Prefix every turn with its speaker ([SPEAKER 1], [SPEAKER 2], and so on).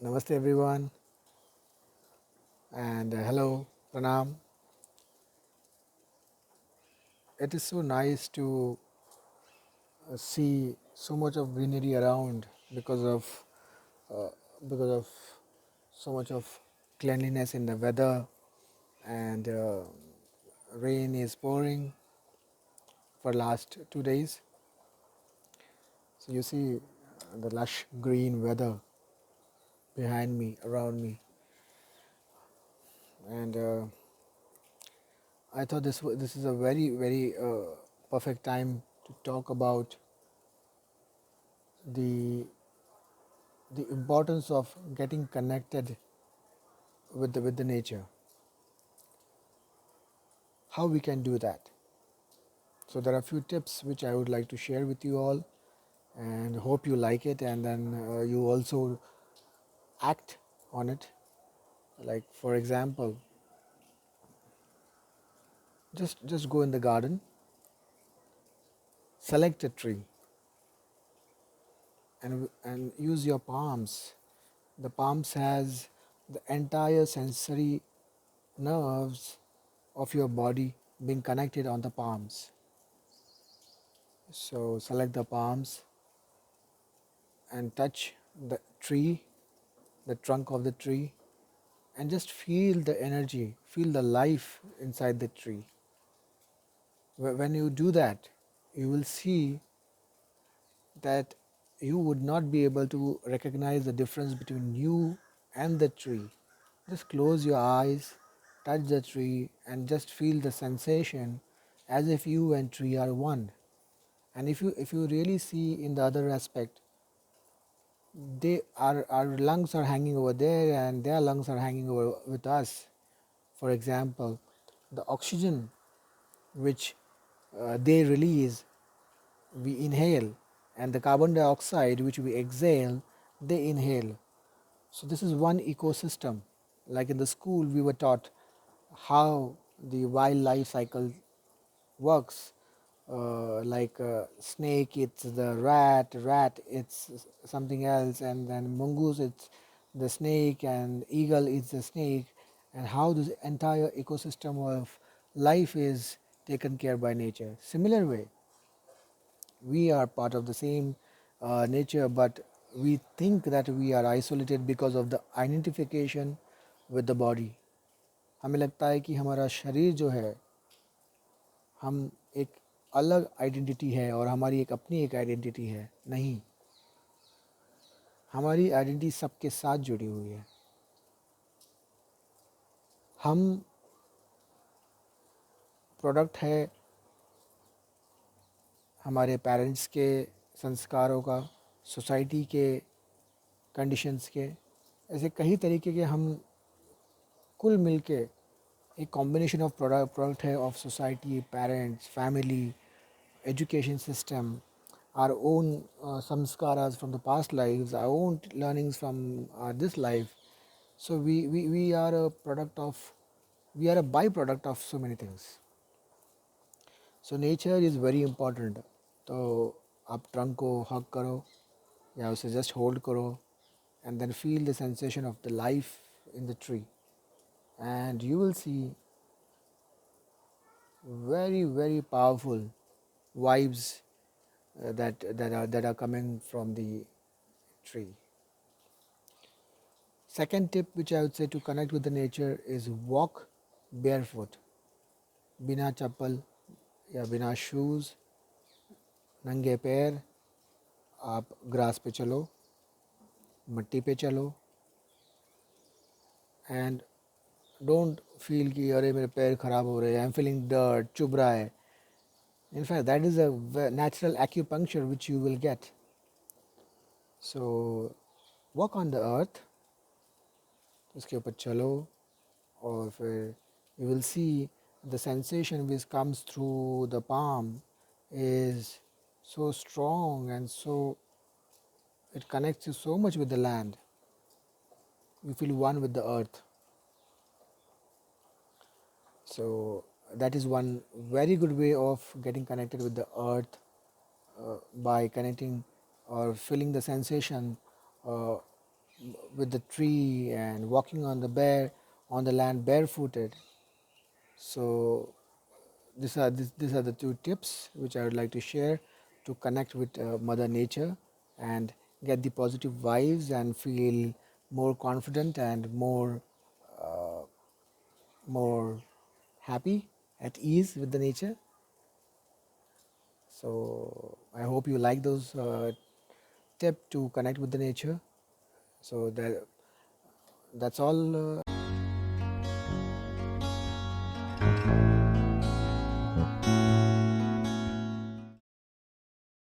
[SPEAKER 1] Namaste everyone and hello Pranam. It is so nice to see so much of greenery around because of uh, because of so much of cleanliness in the weather and rain is pouring for last 2 days. So you see the lush green weather behind me, around me, and I thought this is a very perfect time to talk about the the importance of getting connected with the nature, how we can do that. So there are a few tips which I would like to share with you all and hope you like it, and then you also act on it. Like for example, just go in the garden, select a tree, and use your palms. The palms has the entire sensory nerves of your body being connected on the palms. So select the palms and touch the tree, the trunk of the tree, and just feel the energy, feel the life inside the tree. When you do that, you will see that you would not be able to recognize the difference between you and the tree. Just close your eyes, touch the tree, and just feel the sensation as if you and tree are one. And if you really see in the other aspect, our lungs are hanging over there and their lungs are hanging over with us. For example, the oxygen which they release, we inhale, and the carbon dioxide which we exhale, they inhale. So this is one ecosystem. Like in the school, we were taught how the wildlife cycle works. Like snake, it's the rat, it's something else, and then mongoose, it's the snake, and eagle, it's the snake, and how this entire ecosystem of life is taken care by nature. Similar way, we are part of the same nature, but we think that we are isolated because of the identification with the body. हमें लगता है कि हमारा शरीर जो है, हम एक अलग आइडेंटिटी है और हमारी एक अपनी एक आइडेंटिटी है. नहीं, हमारी आइडेंटिटी सबके साथ जुड़ी हुई है. हम प्रोडक्ट है हमारे पेरेंट्स के संस्कारों का, सोसाइटी के कंडीशंस के. ऐसे कई तरीके के हम कुल मिलके एक कॉम्बिनेशन ऑफ प्रोडक्ट है of society, parents, family, education system, our own samskaras from the past lives, our own learnings from this life. So we are a product of, we are a byproduct of so many things. So nature is very important. तो आप trunk को हग करो या उसे just hold करो and then feel the sensation of the life in the tree, and you will see very powerful vibes that are coming from the tree. Second tip which I would say to connect with the nature is walk barefoot, बिना चप्पल या बिना shoes, नंगे पैर आप grass पे चलो, मट्टी पे चलो, एंड डोंट फील कि अरे मेरे पैर ख़राब हो रहे हैं, आई एम फीलिंग डर्ट, चुभ रहा है. In fact, that is a natural acupuncture which you will get. So walk on the earth, उसके ऊपर चलो, और फिर you will see the sensation which comes through the palm is so strong, and so it connects you so much with the land. You feel one with the earth. So that is one very good way of getting connected with the earth, by connecting or feeling the sensation uh, with the tree and walking on the land barefooted. So these are the two tips which I would like to share to connect with Mother Nature and get the positive vibes and feel more confident and more happy, at ease with the nature. So I hope you like those tip to connect with the nature. So that's all.